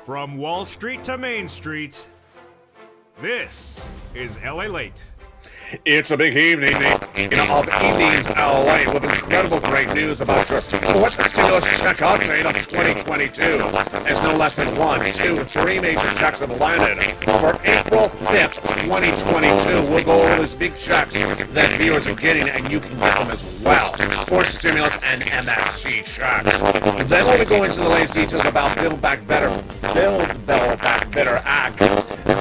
From Wall Street to Main Street, this is LALATE. It's a big evening of evenings LA with incredible great news about your what the stimulus check update of 2022. There's no less than 1, 2, 3 major checks have landed. For April 5th, 2022, we'll go over these big checks that viewers are getting, and you can get them as well for stimulus and MSC checks. Then we'll be going into the latest details about Build Back Better Act.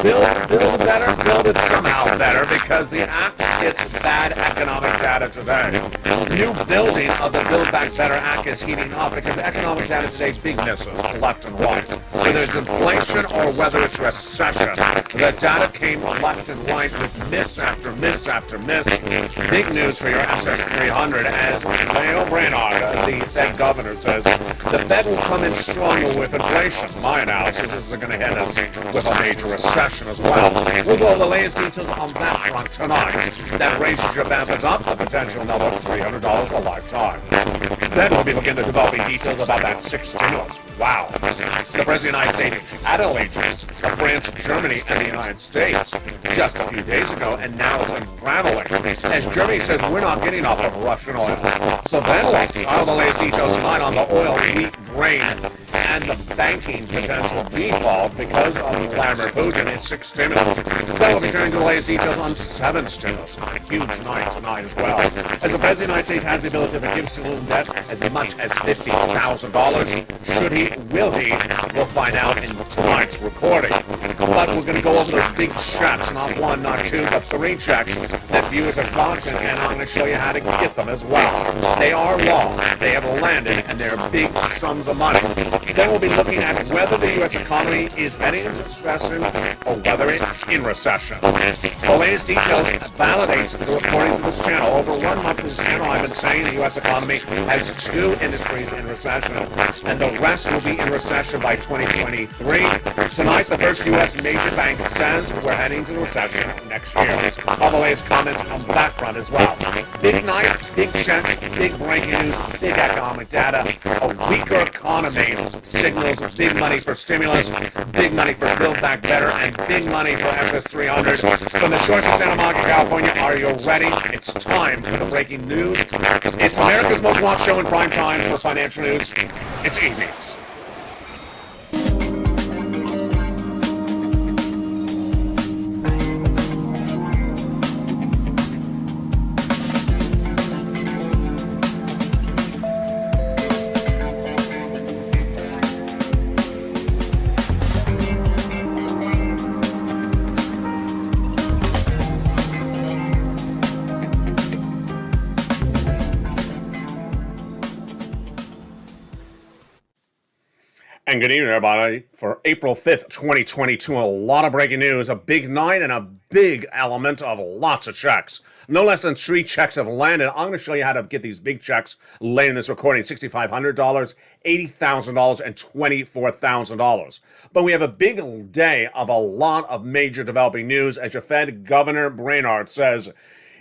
Build better, build it somehow better, because the act gets bad economic data today. New building of the Build Back Better Act is heating up because economic data today is big misses, left and right. Whether it's inflation or whether it's recession, the data came left and right with miss after miss after miss. Big news for your SS300 as Leo Brainard, the Fed governor, says the Fed will come in stronger with inflation. My analysis is they're going to hit us with a major recession as well. We'll go over the latest details on that front tonight. That raises your benefits up a potential another $300 a lifetime. Then we'll be looking at the developing details about that 6 stimulus. Wow. The President of the United States had allegiance to France, Germany, and the United States just a few days ago, and now it's unraveling as Germany says we're not getting off of Russian oil. So then we'll all the latest details tonight on the oil, wheat, grain, and the banking potential default because of Vladimir Putin and 6 stimulus. Then we'll be turning to the latest details on 7 stimulus. A huge night tonight as well. As the President of the United States has the ability to forgive student debt as much as $50,000. Should he? Will he? We'll find out in tonight's recording. But we're going to go over those big checks, not 1, not 2, but 3 checks that viewers have gotten, and I'm going to show you how to get them as well. They are long, they have landed, and they're big sums of money. Then we'll be looking at whether the U.S. economy is heading into recession or whether it's in recession. The latest details validates the reporting to this channel. Over 1 month of this channel, I've been saying the U.S. economy has 2 industries in recession, and the rest will be in recession by 2023. Tonight, the first U.S. major bank says we're heading to recession next year. All the latest comments on that front as well. Big night, big checks, big breaking news, big economic data, a weaker economy signals big money for stimulus, big money for Build Back Better, and big money for SS300. From the shores of Santa Monica, California, are you ready? It's time for the breaking news. It's America's most watched show in prime time for financial news. It's evenings. And good evening, everybody. For April 5th, 2022, a lot of breaking news, a big night, and a big element of lots of checks. No less than 3 checks have landed. I'm going to show you how to get these big checks later in this recording. $6,500, $80,000, and $24,000. But we have a big day of a lot of major developing news as your Fed Governor Brainard says,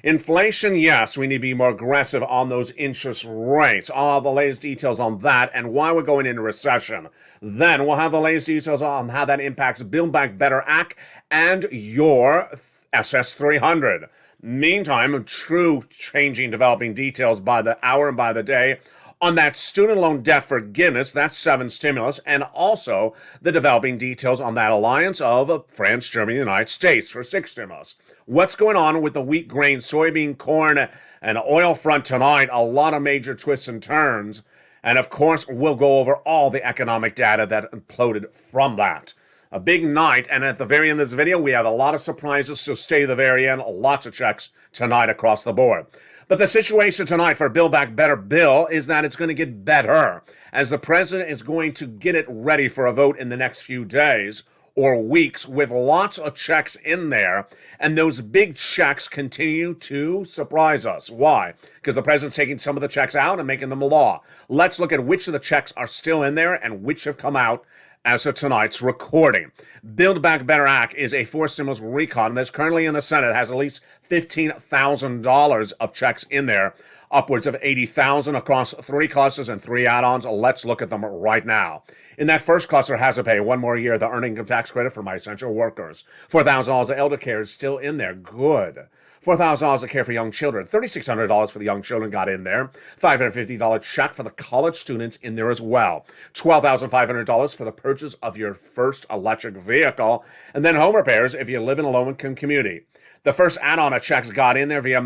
inflation, yes, we need to be more aggressive on those interest rates. All the latest details on that and why we're going into recession. Then we'll have the latest details on how that impacts Build Back Better Act and your SS300. Meantime, true changing, developing details by the hour and by the day on that student loan debt forgiveness, that's 7 stimulus, and also the developing details on that alliance of France, Germany, and the United States for 6 stimulus. What's going on with the wheat, grain, soybean, corn, and oil front tonight? A lot of major twists and turns. And of course, we'll go over all the economic data that imploded from that. A big night, and at the very end of this video, we have a lot of surprises, so stay to the very end. Lots of checks tonight across the board. But the situation tonight for Build Back Better bill is that it's going to get better, as the president is going to get it ready for a vote in the next few days or weeks with lots of checks in there, and those big checks continue to surprise us. Why? Because the president's taking some of the checks out and making them law. Let's look at which of the checks are still in there and which have come out as of tonight's recording. Build Back Better Act is a 4 stimulus recon that's currently in the Senate. It has at least $15,000 of checks in there. upwards of 80,000 across 3 clusters and 3 add-ons. Let's look at them right now. In that first cluster, has to pay 1 more year the earned income tax credit for my essential workers. $4,000 of elder care is still in there. Good. $4,000 of care for young children. $3,600 for the young children got in there. $550 check for the college students in there as well. $12,500 for the purchase of your first electric vehicle. And then home repairs if you live in a low-income community. The first add-on of checks got in there via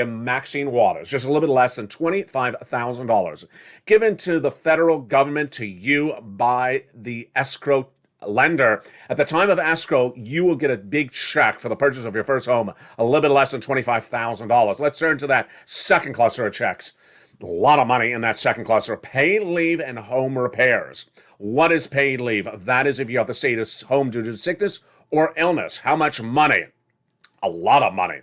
Maxine Waters, just a little bit less than $25,000, given to the federal government to you by the escrow lender. At the time of escrow, you will get a big check for the purchase of your first home, a little bit less than $25,000. Let's turn to that second cluster of checks. A lot of money in that second cluster. Paid leave and home repairs. What is paid leave? That is if you have to stay at home due to sickness or illness. How much money? A lot of money.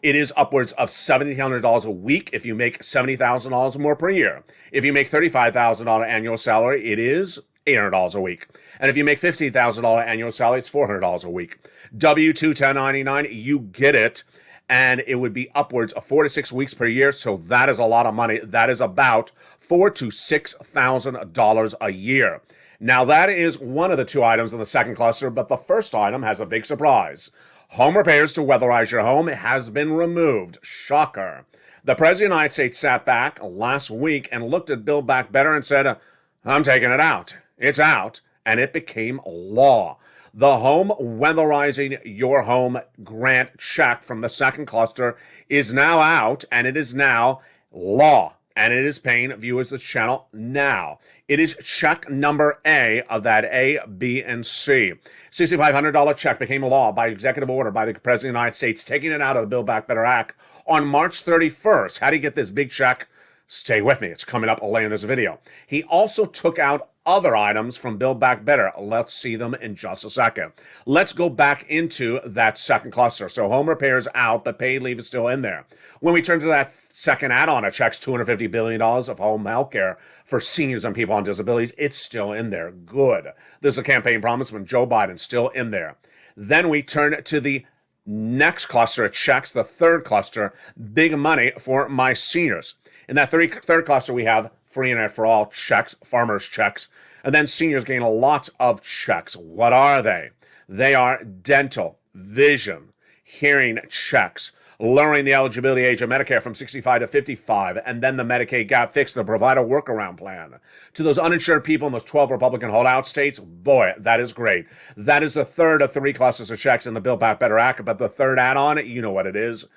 It is upwards of $1,700 a week if you make $70,000 more per year. If you make $35,000 annual salary, it is $800 a week. And if you make $15,000 annual salary, it's $400 a week. W-2 1099, you get it. And it would be upwards of 4 to 6 weeks per year. So that is a lot of money. That is about $4,000 to $6,000 a year. Now that is one of the 2 items in the second cluster, but the first item has a big surprise. Home repairs to weatherize your home has been removed. Shocker. The President of the United States sat back last week and looked at Build Back Better and said, I'm taking it out. It's out. And it became law. The home weatherizing your home grant check from the second cluster is now out, and it is now law. And it is paying viewers this channel now. It is check number A of that A, B, and C. $6,500 check became law by executive order by the President of the United States, taking it out of the Build Back Better Act on March 31st. How do you get this big check? Stay with me. It's coming up later in this video. He also took out other items from Build Back Better. Let's see them in just a second. Let's go back into that second cluster. So home repairs out, but paid leave is still in there. When we turn to that second add-on, it checks $250 billion of home health care for seniors and people on disabilities. It's still in there. Good. There's a campaign promise from Joe Biden still in there. Then we turn to the next cluster. It checks the third cluster, big money for my seniors. In that third cluster, we have free internet for all checks, farmers checks, and then seniors gain a lot of checks. What are they? They are dental, vision, hearing checks, lowering the eligibility age of Medicare from 65 to 55, and then the Medicaid gap fix, the provider workaround plan. To those uninsured people in those 12 Republican holdout states, boy, that is great. That is the third of 3 clusters of checks in the Build Back Better Act, but the third add-on, you know what it is.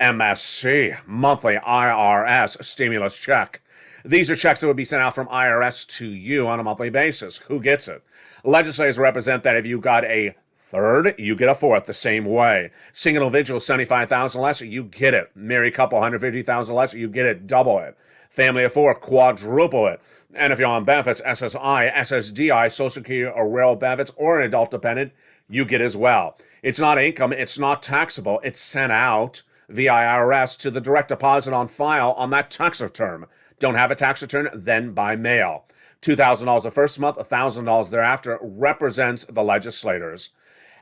MSC, monthly IRS stimulus check. These are checks that would be sent out from IRS to you on a monthly basis. Who gets it? Legislators represent that if you got a third, you get a fourth the same way. Single individual, $75,000 less, you get it. Married couple, $150,000 less, you get it. Double it. Family of 4, quadruple it. And if you're on benefits, SSI, SSDI, Social Security or rural benefits, or an adult dependent, you get as well. It's not income. It's not taxable. It's sent out via IRS to the direct deposit on file on that tax return. Don't have a tax return, then by mail. $2,000 the first month, $1,000 thereafter represents the legislators.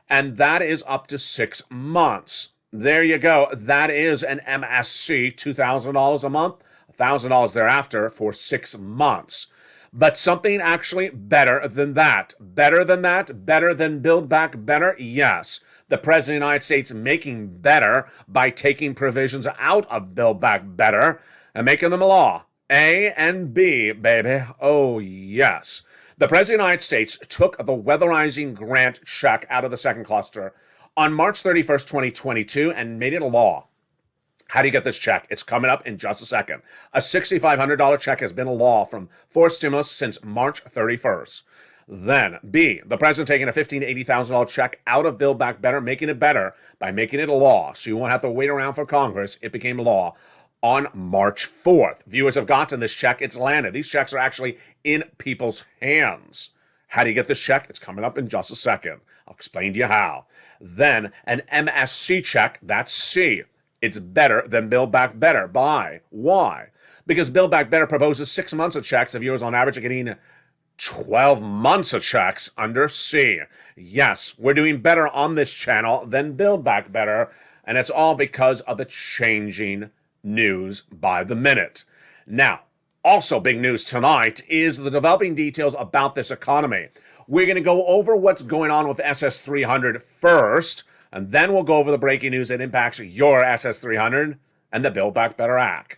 And that is up to 6 months. There you go. That is an MSC, $2,000 a month, $1,000 thereafter for 6 months. But something actually better than that. Better than that? Better than Build Back Better? Yes. The President of the United States making better by taking provisions out of Build Back Better and making them a law. A and B, baby. Oh, yes. The President of the United States took the weatherizing grant check out of the second cluster on March 31st, 2022, and made it a law. How do you get this check? It's coming up in just a second. A $6,500 check has been a law for stimulus since March 31st. Then, B, the president taking a $15,000 to $80,000 check out of Build Back Better, making it better by making it a law. So you won't have to wait around for Congress. It became law on March 4th. Viewers have gotten this check. It's landed. These checks are actually in people's hands. How do you get this check? It's coming up in just a second. I'll explain to you how. Then, an MSC check, that's C. It's better than Build Back Better. By why? Because Build Back Better proposes 6 months of checks. If viewers on average are getting 12 months of checks under C. Yes, we're doing better on this channel than Build Back Better, and it's all because of the changing news by the minute. Now, also big news tonight is the developing details about this economy. We're going to go over what's going on with SS300 first, and then we'll go over the breaking news that impacts your SS300 and the Build Back Better Act.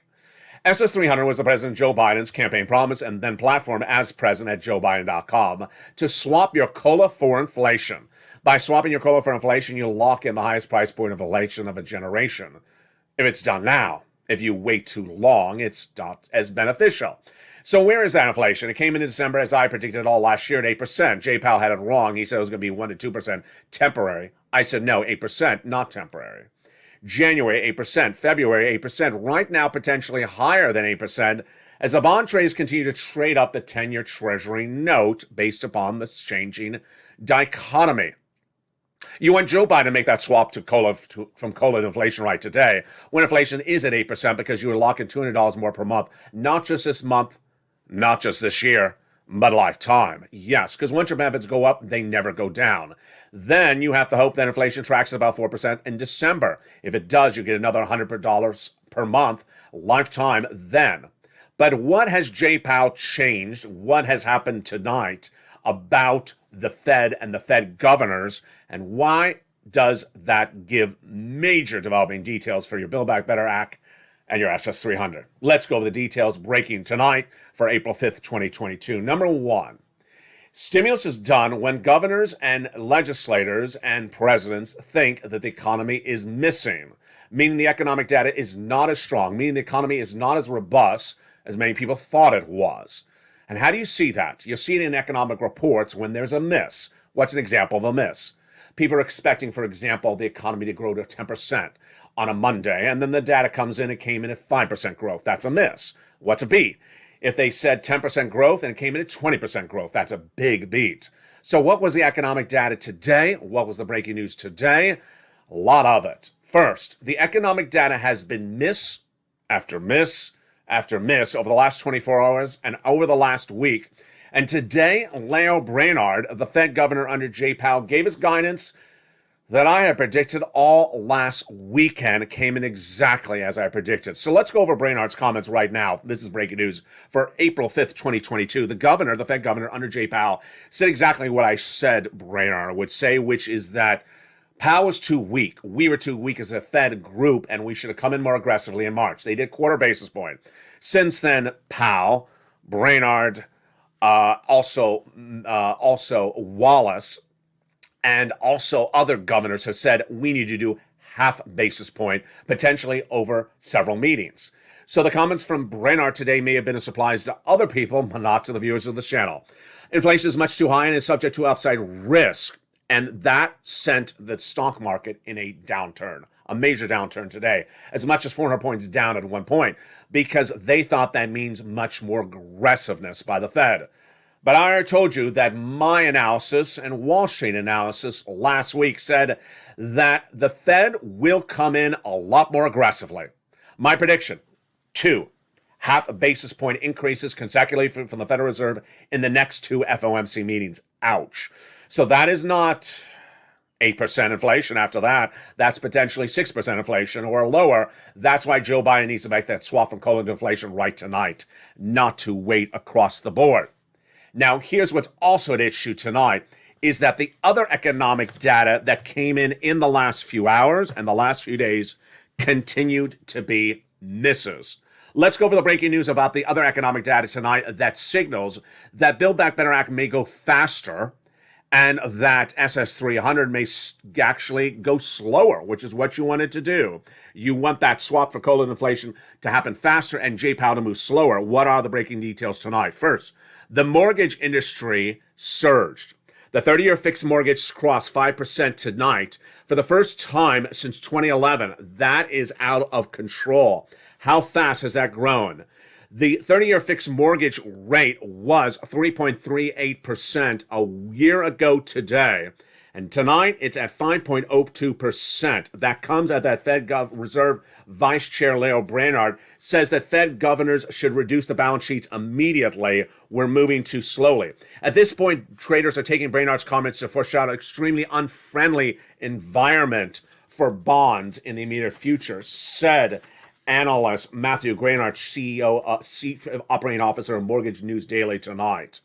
SS300 was the President Joe Biden's campaign promise and then platform as president at joebiden.com to swap your COLA for inflation. By swapping your COLA for inflation, you lock in the highest price point of inflation of a generation. If it's done now, if you wait too long, it's not as beneficial. So where is that inflation? It came in December, as I predicted all last year, at 8%. Jay Powell had it wrong. He said it was going to be 1 to 2% temporary. I said no, 8%, not temporary. January, 8%. February, 8%. Right now, potentially higher than 8%, as the bond traders continue to trade up the 10-year Treasury note based upon this changing dichotomy. You want Joe Biden to make that swap from COLA to inflation right today, when inflation is at 8%, because you are locking $200 more per month, not just this month, not just this year, but a lifetime. Yes, because once your benefits go up, they never go down. Then you have to hope that inflation tracks at about 4% in December. If it does, you get another $100 per month, lifetime then. But what has Jay Powell changed? What has happened tonight about the Fed and the Fed governors? And why does that give major developing details for your Build Back Better Act and your SS300? Let's go over the details breaking tonight for April 5th, 2022. Number one, stimulus is done when governors and legislators and presidents think that the economy is missing, meaning the economic data is not as strong, meaning the economy is not as robust as many people thought it was. And how do you see that? You see it in economic reports when there's a miss. What's an example of a miss? People are expecting, for example, the economy to grow to 10% on a Monday, and then the data comes in, it came in at 5% growth. That's a miss. What's a beat? If they said 10% growth and it came in at 20% growth, that's a big beat. So what was the economic data today? What was the breaking news today? A lot of it. First, the economic data has been miss after miss after miss over the last 24 hours and over the last week. And today, Lael Brainard, the Fed governor under Jay Powell, gave us guidance that I had predicted all last weekend. It came in exactly as I predicted. So let's go over Brainard's comments right now. This is breaking news for April 5th, 2022. The governor, the Fed governor under Jay Powell, said exactly what I said Brainard would say, which is that Powell was too weak. We were too weak as a Fed group, and we should have come in more aggressively in March. They did quarter basis point. Since then, Powell, Brainard, also Wallace, and also other governors have said we need to do half basis point, potentially over several meetings. So the comments from Brainard today may have been a surprise to other people, but not to the viewers of the channel. Inflation is much too high and is subject to upside risk. And that sent the stock market in a downturn, a major downturn today, as much as 400 points down at one point, because they thought that means much more aggressiveness by the Fed. But I already told you that my analysis and Wall Street analysis last week said that the Fed will come in a lot more aggressively. My prediction, 2 half basis point increases consecutively from the Federal Reserve in the next 2 FOMC meetings. Ouch. So that is not 8% inflation after that. That's potentially 6% inflation or lower. That's why Joe Biden needs to make that swap from COLA to inflation right tonight, not to wait across the board. Now, here's what's also at issue tonight is that the other economic data that came in the last few hours and the last few days continued to be misses. Let's go over the breaking news about the other economic data tonight that signals that Build Back Better Act may go faster and that SS300 may actually go slower, which is what you wanted to do. You want that swap for COLA and inflation to happen faster and Jay Powell to move slower. What are the breaking details tonight? First, the mortgage industry surged. The 30-year fixed mortgage crossed 5% tonight for the first time since 2011. That is out of control. How fast has that grown? The 30-year fixed mortgage rate was 3.38% a year ago today. And tonight, it's at 5.02%. That comes at that Fed Reserve Vice Chair Lael Brainard says that Fed governors should reduce the balance sheets immediately. We're moving too slowly. At this point, traders are taking Brainard's comments to foreshadow an extremely unfriendly environment for bonds in the immediate future, said analyst Matthew Graynard, CEO, Chief Operating Officer of Mortgage News Daily tonight.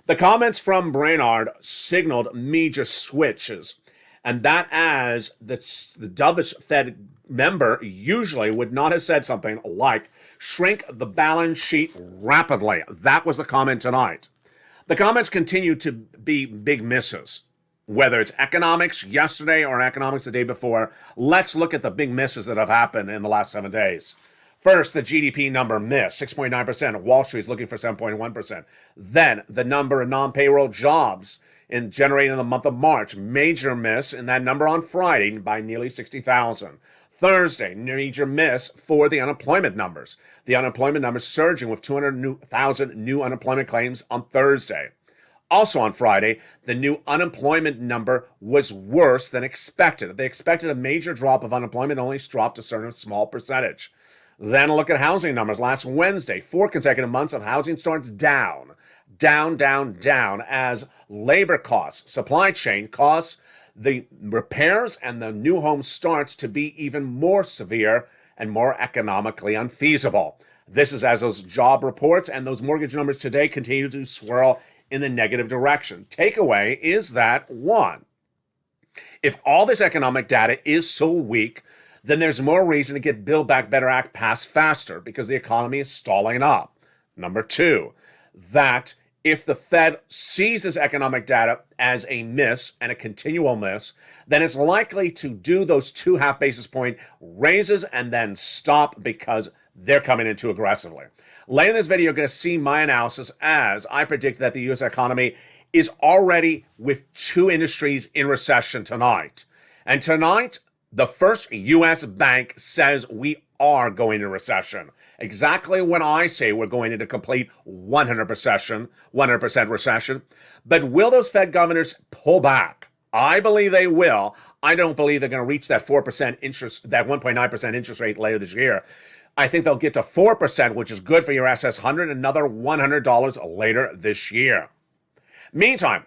The comments from Brainard signaled major switches, and that as the dovish Fed member usually would not have said something like, shrink the balance sheet rapidly. That was the comment tonight. The comments continue to be big misses. Whether it's economics yesterday or economics the day before, let's look at the big misses that have happened in the last 7 days. First, the GDP number missed, 6.9%. Wall Street's looking for 7.1%. Then, the number of non-payroll jobs generated in the month of March, major miss in that number on Friday by nearly 60,000. Thursday, major miss for the unemployment numbers. The unemployment numbers surging with 200,000 new unemployment claims on Thursday. Also on Friday, the new unemployment number was worse than expected. They expected a major drop of unemployment, only dropped a certain small percentage. Then look at housing numbers. Last Wednesday, 4 consecutive months of housing starts down, as labor costs, supply chain costs, the repairs and the new home starts to be even more severe and more economically unfeasible. This is as those job reports and those mortgage numbers today continue to swirl in the negative direction. Takeaway is that, one, if all this economic data is so weak, then there's more reason to get Build Back Better Act passed faster because the economy is stalling up. Number two, that if the Fed sees this economic data as a miss and a continual miss, then it's likely to do those 2.5 basis point raises and then stop because they're coming in too aggressively. Later in this video, you're going to see my analysis as I predict that the U.S. economy is already with 2 industries in recession tonight. And tonight, the first U.S. bank says we are going into recession. Exactly when I say we're going into complete 100% recession. But will those Fed governors pull back? I believe they will. I don't believe they're going to reach that 4% interest, that 1.9% interest rate later this year. I think they'll get to 4%, which is good for your SS100, another $100 later this year. Meantime,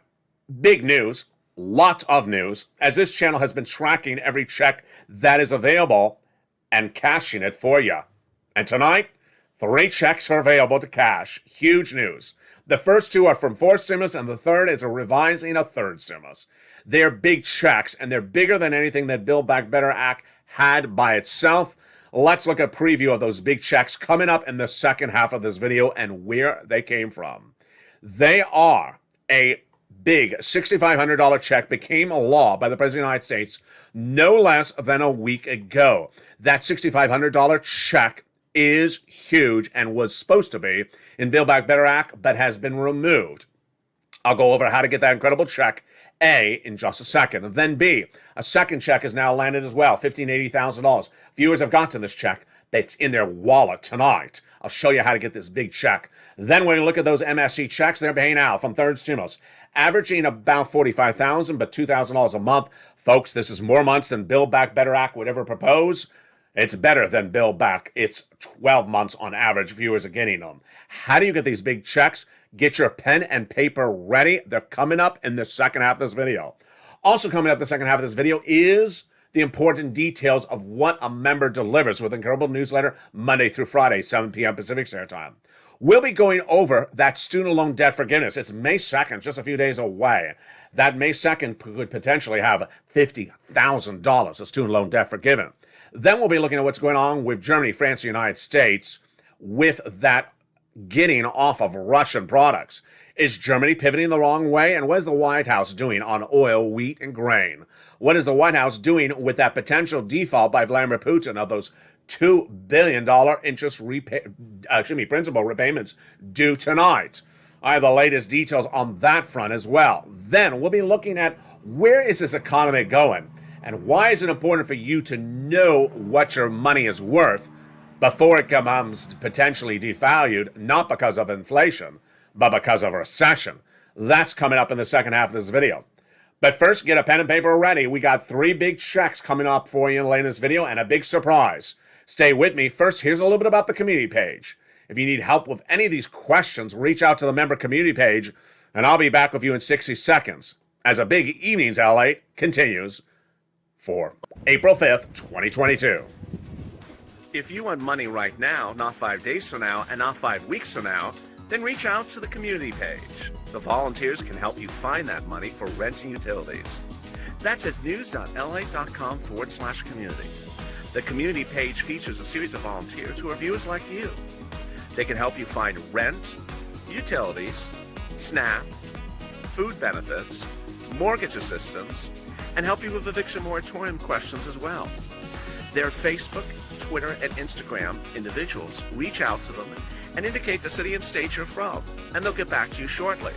big news, lots of news, as this channel has been tracking every check that is available and cashing it for you. And tonight, 3 checks are available to cash. Huge news. The first 2 are from 4 stimulus, and the third is a revising a 3rd stimulus. They're big checks, and they're bigger than anything that Build Back Better Act had by itself. Let's look at a preview of those big checks coming up in the second half of this video and where they came from. They are a big $6,500 check became a law by the President of the United States no less than a week ago. That $6,500 check is huge and was supposed to be in Build Back Better Act, but has been removed. I'll go over how to get that incredible check, A, in just a second. And then B, a second check has now landed as well, $15,000-$80,000. Viewers have gotten this check. It's in their wallet tonight. I'll show you how to get this big check. Then when you look at those MSC checks, they're paying out from 3rd stimulus, averaging about $45,000, but $2,000 a month. Folks, this is more months than Build Back Better Act would ever propose. It's better than Build Back. It's 12 months on average viewers are getting them. How do you get these big checks? Get your pen and paper ready. They're coming up in the second half of this video. Also coming up in the second half of this video is the important details of what a member delivers with Incredible Newsletter Monday through Friday, 7 p.m. Pacific Standard Time. We'll be going over that student loan debt forgiveness. It's May 2nd, just a few days away. That May 2nd could potentially have $50,000 of student loan debt forgiven. Then we'll be looking at what's going on with Germany, France, and the United States with that getting off of Russian products. Is Germany pivoting the wrong way? And what is the White House doing on oil, wheat, and grain? What is the White House doing with that potential default by Vladimir Putin of those $2 billion principal repayments due tonight? I have the latest details on that front as well. Then we'll be looking at where is this economy going? And why is it important for you to know what your money is worth before it becomes potentially devalued, not because of inflation, but because of a recession? That's coming up in the second half of this video. But first, get a pen and paper ready. We got 3 big checks coming up for you later in this video and a big surprise. Stay with me. First, here's a little bit about the community page. If you need help with any of these questions, reach out to the member community page, and I'll be back with you in 60 seconds as a big Evenings LALATE continues for April 5th, 2022. If you want money right now, not 5 days from now, and not 5 weeks from now, then reach out to the community page. The volunteers can help you find that money for rent and utilities. That's at news.lalate.com/community. The community page features a series of volunteers who are viewers like you. They can help you find rent, utilities, SNAP, food benefits, mortgage assistance, and help you with eviction moratorium questions as well. Their Facebook, Twitter, and Instagram individuals reach out to them and indicate the city and state you're from, and they'll get back to you shortly.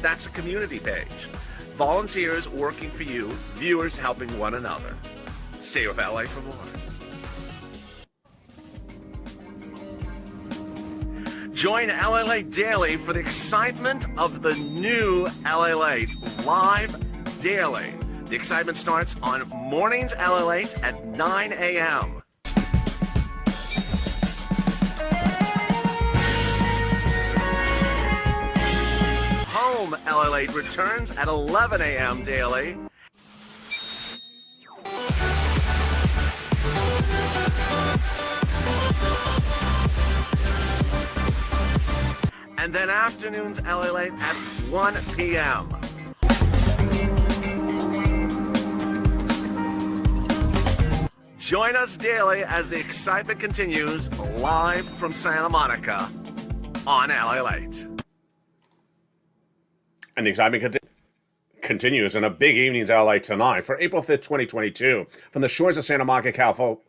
That's a community page. Volunteers working for you, viewers helping one another. Stay with LA for more. Join LALATE Daily for the excitement of the new LALATE live daily. The excitement starts on Mornings LALATE at 9 a.m. Home LALATE returns at 11 a.m. daily. And then afternoons LALATE at 1 p.m. Join us daily as the excitement continues live from Santa Monica on LALATE. And the excitement continues in a big evening's LA tonight for April 5th, 2022. From the shores of Santa Monica, California,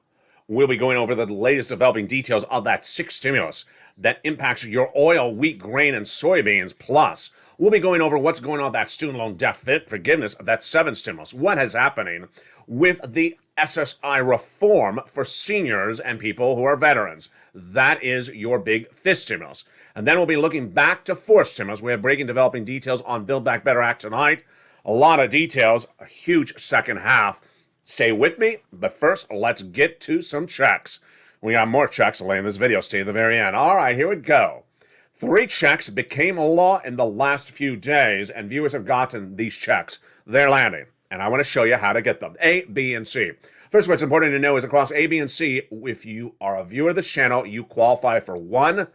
we'll be going over the latest developing details of that sixth stimulus that impacts your oil, wheat, grain, and soybeans. Plus, we'll be going over what's going on with that student loan debt forgiveness of that seventh stimulus. What is happening with the SSI reform for seniors and people who are veterans. That is your big fifth stimulus. And then we'll be looking back to fourth stimulus. We have breaking developing details on Build Back Better Act tonight. A lot of details, a huge second half. Stay with me, but first, let's get to some checks. We got more checks to lay in this video. Stay to the very end. All right, here we go. 3 checks became a law in the last few days, and viewers have gotten these checks. They're landing, and I want to show you how to get them. A, B, and C. First, what's important to know is across A, B, and C, if you are a viewer of this channel, you qualify for one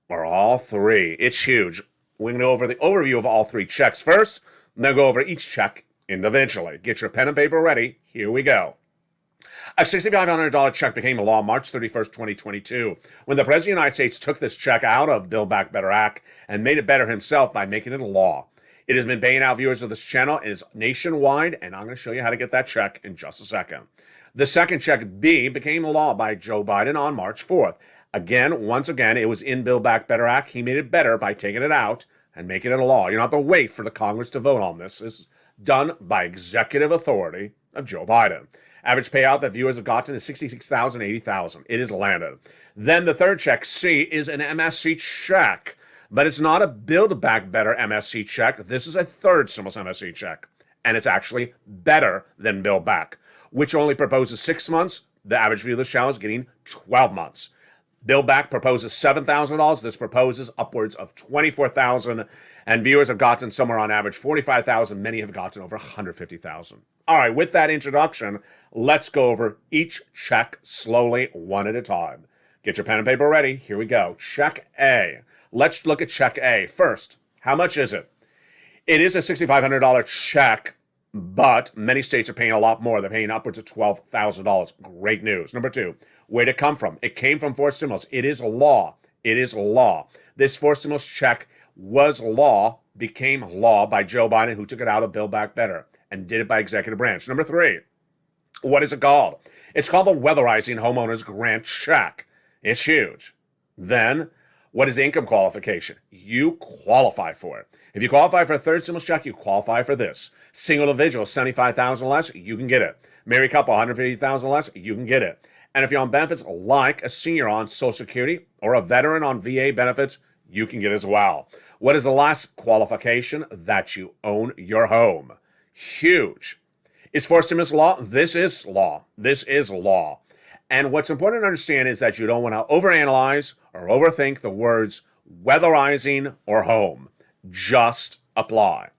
or all 3. It's huge. We're going to go over the overview of all 3 checks first, and then go over each check individually. Get your pen and paper ready. Here we go. A $6,500 check became a law March 31st, 2022, when the President of the United States took this check out of Build Back Better Act and made it better himself by making it a law. It has been paying out viewers of this channel and is nationwide, and I'm going to show you how to get that check in just a second. The second check, B, became a law by Joe Biden on March 4th. Again, once again, it was in Build Back Better Act. He made it better by taking it out and making it a law. You don't have to wait for the Congress to vote on this. This is done by executive authority of Joe Biden. Average payout that viewers have gotten is $66,000, $80,000. It is landed. Then the third check, C, is an MSC check. But it's not a Build Back Better MSC check. This is a third stimulus MSC check. And it's actually better than Build Back, which only proposes 6 months. The average viewer of this channel is getting 12 months. Build Back proposes $7,000. This proposes upwards of $24,000. And viewers have gotten somewhere on average $45,000. Many have gotten over $150,000. All right, with that introduction, let's go over each check slowly, one at a time. Get your pen and paper ready. Here we go. Check A. Let's look at check A first. How much is it? It is a $6,500 check, but many states are paying a lot more. They're paying upwards of $12,000. Great news. Number 2, where'd it come from? It came from fourth stimulus. It is a law. It is law. This fourth stimulus check was law, became law by Joe Biden, who took it out of Build Back Better and did it by executive branch. Number 3, what is it called? It's called the Weatherizing Homeowners Grant Check. It's huge. Then, what is the income qualification? You qualify for it. If you qualify for a third stimulus check, you qualify for this. Single individual, $75,000 less, you can get it. Married couple, $150,000 less, you can get it. And if you're on benefits like a senior on Social Security or a veteran on VA benefits, you can get as well. What is the last qualification? That you own your home. Huge. Is fourth stimulus law? This is law. This is law. And what's important to understand is that you don't want to overanalyze or overthink the words weatherizing or home. Just apply.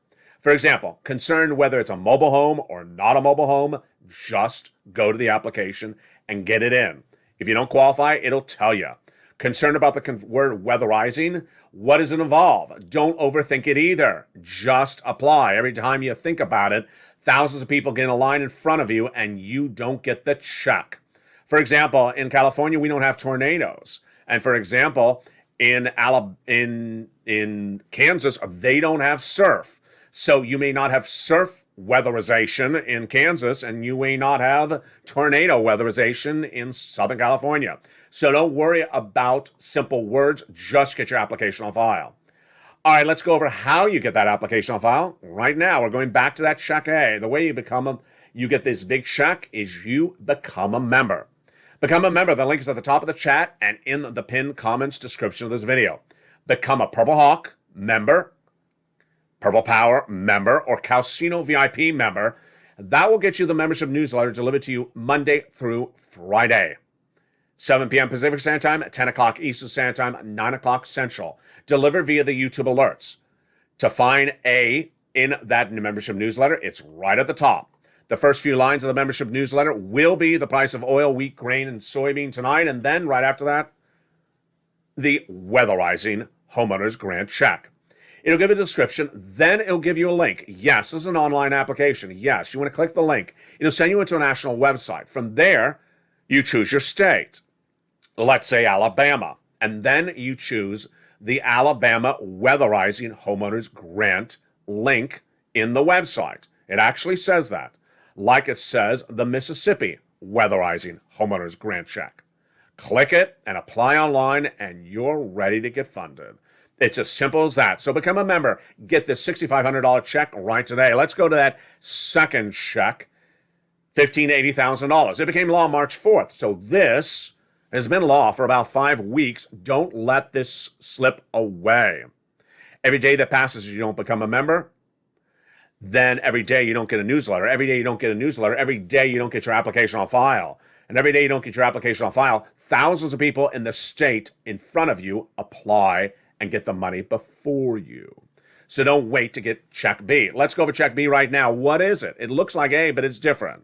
For example, concerned whether it's a mobile home or not a mobile home, just go to the application and get it in. If you don't qualify, it'll tell you. Concerned about the word weatherizing? What does it involve? Don't overthink it either. Just apply. Every time you think about it, thousands of people get in a line in front of you and you don't get the check. For example, in California, we don't have tornadoes. And for example, in Kansas, they don't have surf. So you may not have surf weatherization in Kansas, and you may not have tornado weatherization in Southern California. So don't worry about simple words. Just get your application on file. All right, let's go over how you get that application on file. Right now, we're going back to that check A. The way you get this big check is you become a member. Become a member. The link is at the top of the chat and in the pinned comments description of this video. Become a Purple Hawk member, Purple Power member, or Calcino VIP member. That will get you the membership newsletter delivered to you Monday through Friday. 7 p.m. Pacific Standard Time, 10 o'clock Eastern Standard Time, 9 o'clock Central. Delivered via the YouTube alerts. To find A in that membership newsletter, it's right at the top. The first few lines of the membership newsletter will be the price of oil, wheat, grain, and soybean tonight. And then right after that, the weatherizing homeowners grant check. It'll give a description. Then it'll give you a link. Yes, this is an online application. Yes, you want to click the link. It'll send you into a national website. From there, you choose your state. Let's say Alabama. And then you choose the Alabama weatherizing homeowners grant link in the website. It actually says that. Like it says the Mississippi weatherizing homeowners grant check. Click it and apply online and you're ready to get funded. It's as simple as that. So become a member. Get this $6,500 check right today. Let's go to that second check, $80,000. It became law March 4th. So this has been law for about 5 weeks. Don't let this slip away. Every day that passes, you don't become a member. Then every day you don't get a newsletter. Every day you don't get a newsletter. Every day you don't get your application on file. And every day you don't get your application on file, thousands of people in the state in front of you apply and get the money before you. So don't wait to get check B. Let's go over check B right now. What is it? It looks like A, but it's different.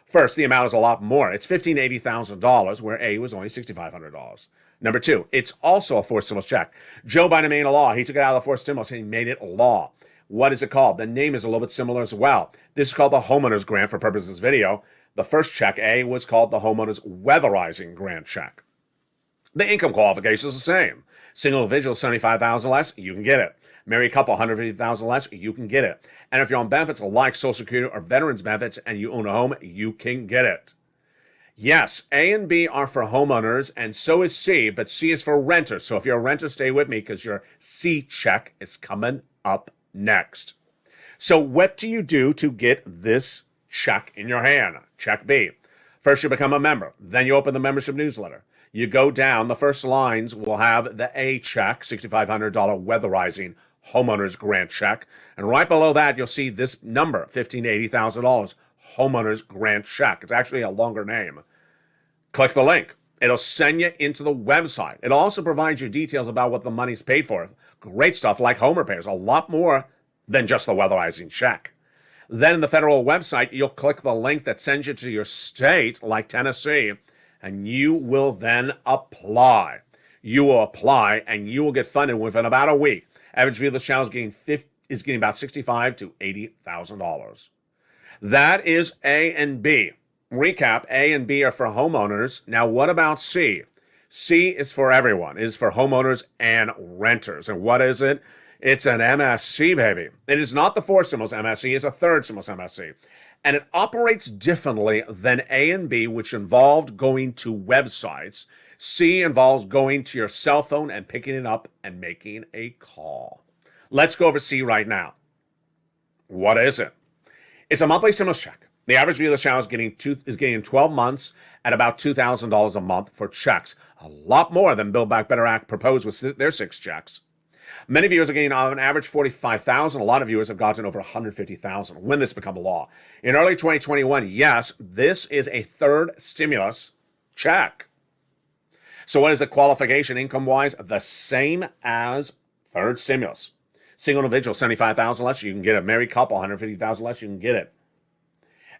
First, the amount is a lot more. It's $80,000, where A was only $6,500. Number two, it's also a forced stimulus check. Joe Biden made a law. He took it out of the forced stimulus and he made it law. What is it called? The name is a little bit similar as well. This is called the homeowners grant for purposes of this video. The first check, A, was called the homeowners weatherizing grant check. The income qualification is the same. Single individual, $75,000 less, you can get it. Married couple, $150,000 less, you can get it. And if you're on benefits like Social Security or veterans benefits and you own a home, you can get it. Yes, A and B are for homeowners, and so is C, but C is for renters. So if you're a renter, stay with me because your C check is coming up next. So what do you do to get this check in your hand? Check B. First, you become a member. Then you open the membership newsletter. You go down. The first lines will have the A check, $6,500 weatherizing homeowners grant check. And right below that, you'll see this number, $15,000 to $80,000 homeowners grant check. It's actually a longer name. Click the link. It'll send you into the website. It also provides you details about what the money's paid for. Great stuff like home repairs, a lot more than just the weatherizing check. Then in the federal website, you'll click the link that sends you to your state, like Tennessee, and you will then apply. You will apply, and you will get funded within about a week. Average view of the channel is getting about $65,000 to $80,000. That is A and B. Recap, A and B are for homeowners. Now, what about C? C is for everyone. It is for homeowners and renters. And what is it? It's an MSC, baby. It is not the fourth stimulus MSC. It's a third stimulus MSC. And it operates differently than A and B, which involved going to websites. C involves going to your cell phone and picking it up and making a call. Let's go over C right now. What is it? It's a monthly stimulus check. The average view of the channel is getting 12 months at about $2,000 a month for checks. A lot more than Build Back Better Act proposed with their 6 checks. Many viewers are getting on an average $45,000. A lot of viewers have gotten over $150,000 when this become a law. In early 2021, yes, this is a third stimulus check. So what is the qualification income-wise? The same as third stimulus. Single individual, $75,000 less, you can get it. Married couple, $150,000 less, you can get it.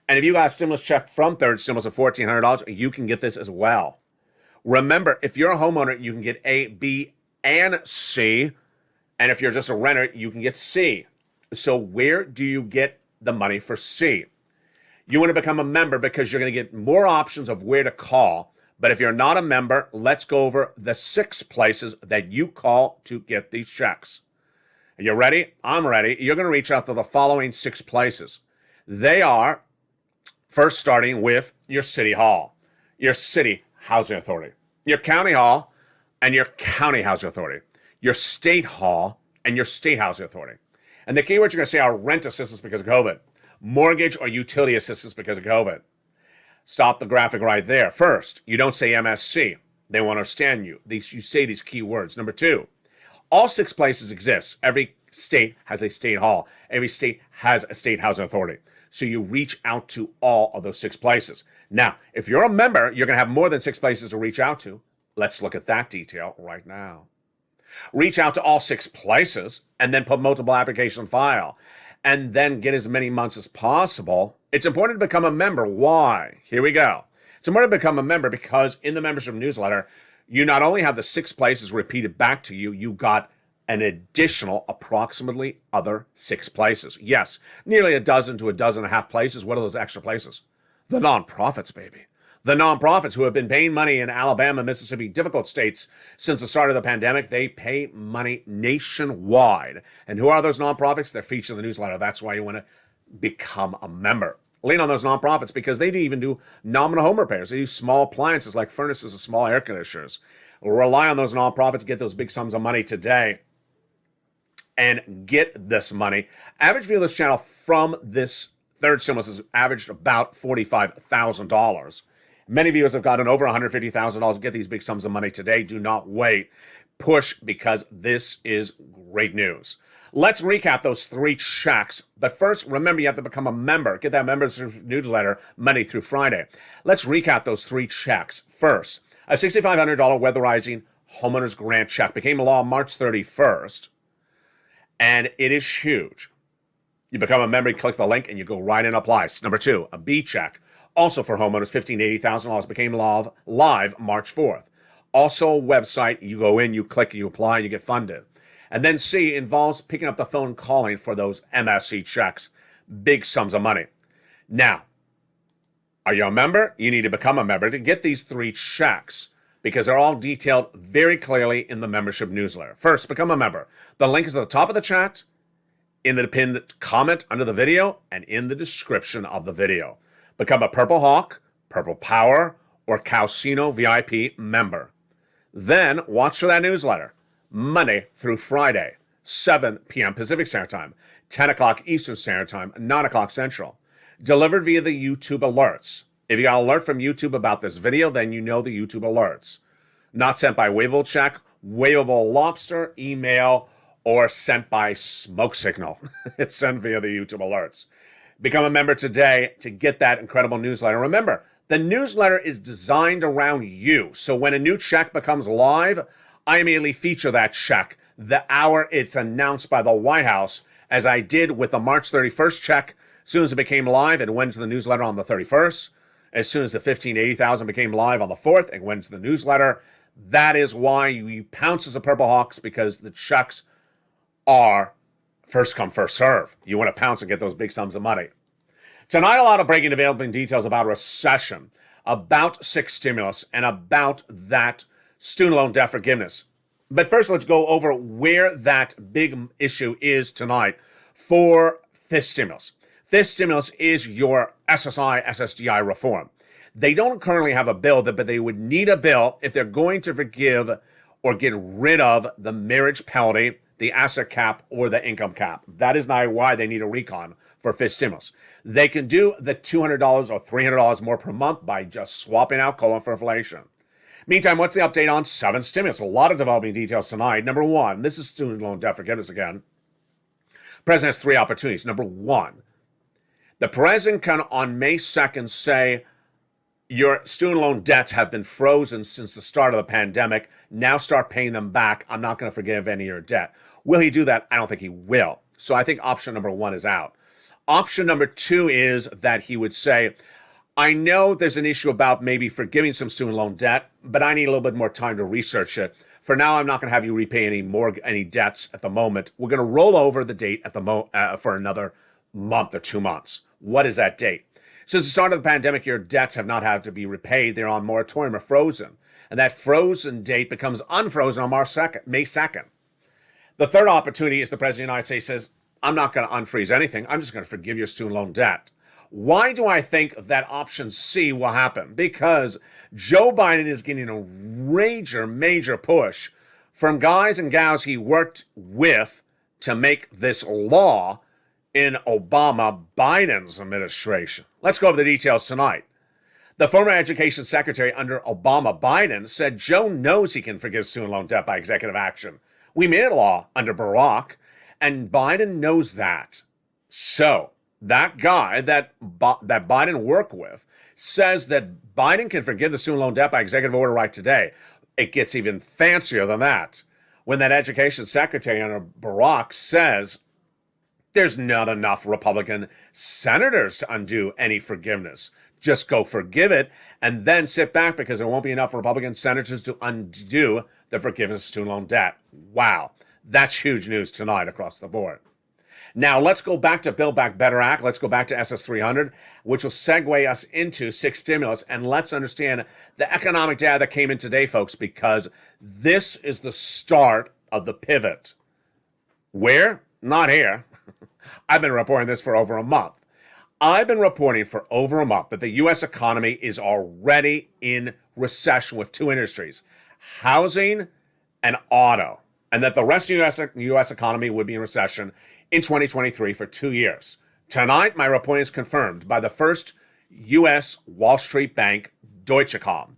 And if you got a stimulus check from third stimulus of $1,400, you can get this as well. Remember, if you're a homeowner, you can get A, B, and C. And if you're just a renter, you can get C. So where do you get the money for C? You want to become a member because you're going to get more options of where to call. But if you're not a member, let's go over the 6 places that you call to get these checks. Are you ready? I'm ready. You're going to reach out to the following 6 places. They are, first starting with your city hall, your city housing authority, your county hall, and your county housing authority, your state hall, and your state housing authority. And the keywords you're going to say are rent assistance because of COVID, mortgage or utility assistance because of COVID. Stop the graphic right there. First, you don't say MSC. They won't understand you. You say these key words. Number 2, all 6 places exist. Every state has a state hall. Every state has a state housing authority. So you reach out to all of those 6 places. Now, if you're a member, you're going to have more than 6 places to reach out to. Let's look at that detail right now. Reach out to all 6 places and then put multiple application file and then get as many months as possible. It's important to become a member. Why? Here we go. It's important to become a member because in the membership newsletter, you not only have the 6 places repeated back to you, you got an additional approximately other 6 places. Yes, nearly a dozen to a dozen and a half places. What are those extra places? The nonprofits, baby. The nonprofits who have been paying money in Alabama, Mississippi, difficult states since the start of the pandemic, they pay money nationwide. And who are those nonprofits? They're featured in the newsletter. That's why you want to become a member. Lean on those nonprofits because they even do nominal home repairs. They do small appliances like furnaces and small air conditioners. Rely on those nonprofits to get those big sums of money today and get this money. Average view of this channel from this third stimulus has averaged about $45,000. Many viewers have gotten over $150,000 to get these big sums of money today. Do not wait. Push because this is great news. Let's recap those 3 checks. But first, remember you have to become a member. Get that membership newsletter Monday through Friday. Let's recap those 3 checks. First, a $6,500 weatherizing homeowners grant check became law March 31st. And it is huge. You become a member, you click the link, and you go right and apply. Number 2, a B check. Also for homeowners, $15,000 to $80,000 became live March 4th. Also a website, you go in, you click, you apply, and you get funded. And then C involves picking up the phone calling for those MSC checks. Big sums of money. Now, are you a member? You need to become a member to get these 3 checks because they're all detailed very clearly in the membership newsletter. First, become a member. The link is at the top of the chat, in the pinned comment under the video, and in the description of the video. Become a Purple Hawk, Purple Power, or Calcino VIP member. Then watch for that newsletter Monday through Friday, 7 p.m. Pacific Standard Time, 10 o'clock Eastern Standard Time, 9 o'clock Central. Delivered via the YouTube alerts. If you got an alert from YouTube about this video, then you know the YouTube alerts. Not sent by Waveable Check, Waveable Lobster, email, or sent by Smoke Signal. It's sent via the YouTube alerts. Become a member today to get that incredible newsletter. Remember, the newsletter is designed around you. So when a new check becomes live, I immediately feature that check the hour it's announced by the White House, as I did with the March 31st check. As soon as it became live, it went to the newsletter on the 31st. As soon as the $15,080 became live on the 4th, it went to the newsletter. That is why you pounce as a Purple Hawks, because the checks are first come, first serve. You want to pounce and get those big sums of money. Tonight, a lot of breaking developing details about recession, about 6 stimulus, and about that student loan debt forgiveness. But first, let's go over where that big issue is tonight for this stimulus. This stimulus is your SSI, SSDI reform. They don't currently have a bill, but they would need a bill if they're going to forgive or get rid of the marriage penalty, the asset cap, or the income cap. That is not why they need a recon for fifth stimulus. They can do the $200 or $300 more per month by just swapping out COLA for inflation. Meantime, what's the update on 7 stimulus? A lot of developing details tonight. Number 1, this is student loan debt forgiveness again. President has 3 opportunities. Number 1, the president can on May 2nd say, your student loan debts have been frozen since the start of the pandemic. Now start paying them back. I'm not going to forgive any of your debt. Will he do that? I don't think he will. So I think option number 1 is out. Option number 2 is that he would say, I know there's an issue about maybe forgiving some student loan debt, but I need a little bit more time to research it. For now, I'm not going to have you repay any debts at the moment. We're going to roll over the date at the for another month or 2 months. What is that date? Since the start of the pandemic, your debts have not had to be repaid. They're on moratorium or frozen. And that frozen date becomes unfrozen on May 2nd. The third opportunity is the President of the United States says, I'm not going to unfreeze anything. I'm just going to forgive your student loan debt. Why do I think that option C will happen? Because Joe Biden is getting a major push from guys and gals he worked with to make this law in Obama-Biden's administration. Let's go over the details tonight. The former education secretary under Obama-Biden said Joe knows he can forgive student loan debt by executive action. We made a law under Barack, and Biden knows that. So, that guy that Biden worked with says that Biden can forgive the student loan debt by executive order right today. It gets even fancier than that. When that education secretary under Barack says there's not enough Republican senators to undo any forgiveness. Just go forgive it and then sit back because there won't be enough Republican senators to undo the forgiveness of student loan debt. Wow, that's huge news tonight across the board. Now, let's go back to Build Back Better Act. Let's go back to SS 300, which will segue us into 6 stimulus. And let's understand the economic data that came in today, folks, because this is the start of the pivot. Where? Not here. I've been reporting this for over a month. I've been reporting for over a month that the U.S. economy is already in recession with 2 industries, housing and auto, and that the rest of the U.S. economy would be in recession in 2023 for 2 years. Tonight, my reporting is confirmed by the first U.S. Wall Street bank, Deutsche Bank.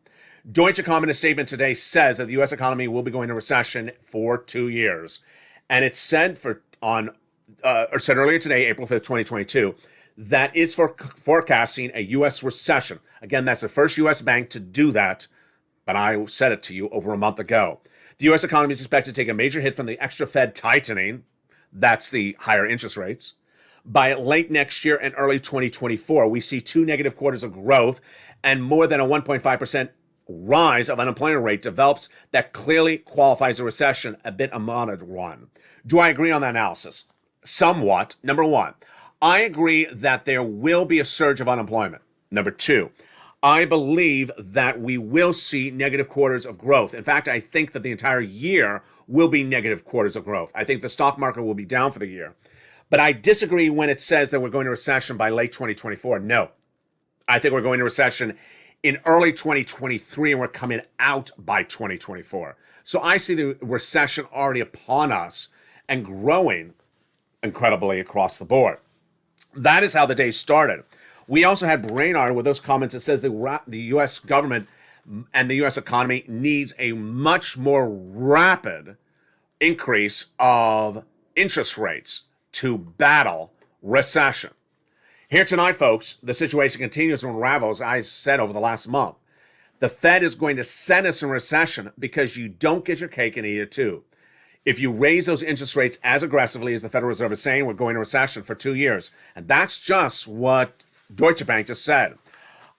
Deutsche Bank in a statement today says that the U.S. economy will be going into recession for 2 years. And it said said earlier today, April 5th, 2022, that it's forecasting a U.S. recession. Again, that's the first U.S. bank to do that, but I said it to you over a month ago. The U.S. economy is expected to take a major hit from the extra Fed tightening. That's the higher interest rates. By late next year and early 2024, we see 2 negative quarters of growth and more than a 1.5% rise of unemployment rate develops that clearly qualifies a recession, a bit amount one. Do I agree on that analysis? Somewhat. Number one, I agree that there will be a surge of unemployment. Number two, I believe that we will see negative quarters of growth. In fact, I think that the entire year will be negative quarters of growth. I think the stock market will be down for the year. But I disagree when it says that we're going to recession by late 2024. No. I think we're going to recession in early 2023 and we're coming out by 2024. So I see the recession already upon us and growing incredibly across the board. That is how the day started. We also had Brainard with those comments that says the U.S. government and the U.S. economy needs a much more rapid increase of interest rates to battle recession. Here tonight, folks, the situation continues to unravel, as I said over the last month. The Fed is going to send us in recession because you don't get your cake and eat it too. If you raise those interest rates as aggressively as the Federal Reserve is saying, we're going to recession for 2 years. And that's just what Deutsche Bank just said.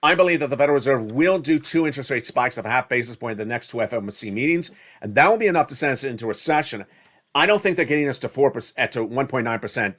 I believe that the Federal Reserve will do 2 interest rate spikes of a half basis point in the next 2 FOMC meetings, and that will be enough to send us into recession. I don't think they're getting us to 4% to 1.9%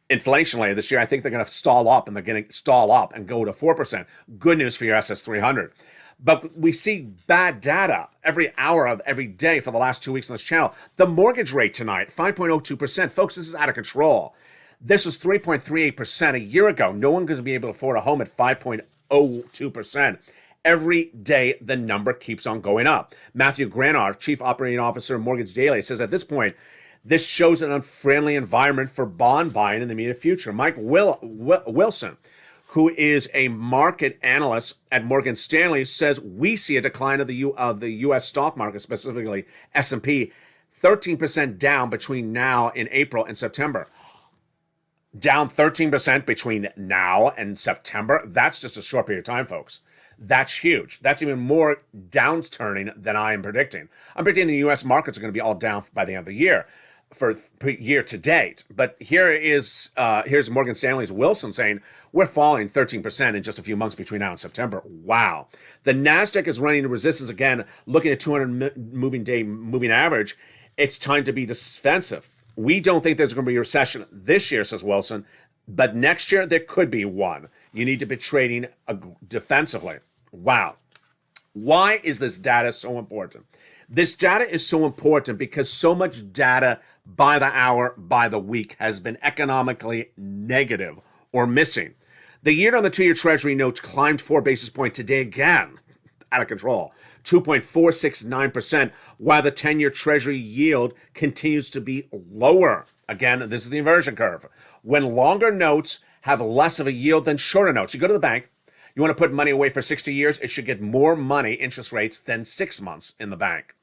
inflation later this year. I think they're going to stall up, and they're going to stall up and go to 4%. Good news for your SS 300. But we see bad data every hour of every day for the last 2 weeks on this channel. The mortgage rate tonight, 5.02%. Folks, this is out of control. This was 3.38% a year ago. No one going to be able to afford a home at 5.02%. Every day, the number keeps on going up. Matthew Granard, Chief Operating Officer of Mortgage Daily, says at this point, this shows an unfriendly environment for bond buying in the immediate future. Mike Wilson, who is a market analyst at Morgan Stanley, says we see a decline of the U.S. stock market, specifically S&P, 13% down between now in April and September. Down 13% between now and September. That's just a short period of time, folks. That's huge. That's even more downturning than I am predicting. I'm predicting the U.S. markets are going to be all down by the end of the year. for year to date. But here's Morgan Stanley's Wilson saying we're falling 13% in just a few months between now and September. Wow. The Nasdaq is running resistance again, looking at 200 moving average. It's time to be defensive. We don't think there's going to be a recession this year, says Wilson, but next year there could be one. You need to be trading defensively. Wow. Why is this data so important? This data is so important because so much data by the hour, by the week has been economically negative or missing. The yield on the 2-year Treasury note climbed 4 basis points today again, out of control, 2.469%, while the 10-year Treasury yield continues to be lower. Again, this is the inversion curve. When longer notes have less of a yield than shorter notes, you go to the bank, you want to put money away for 60 years, it should get more money, interest rates, than 6 months in the bank.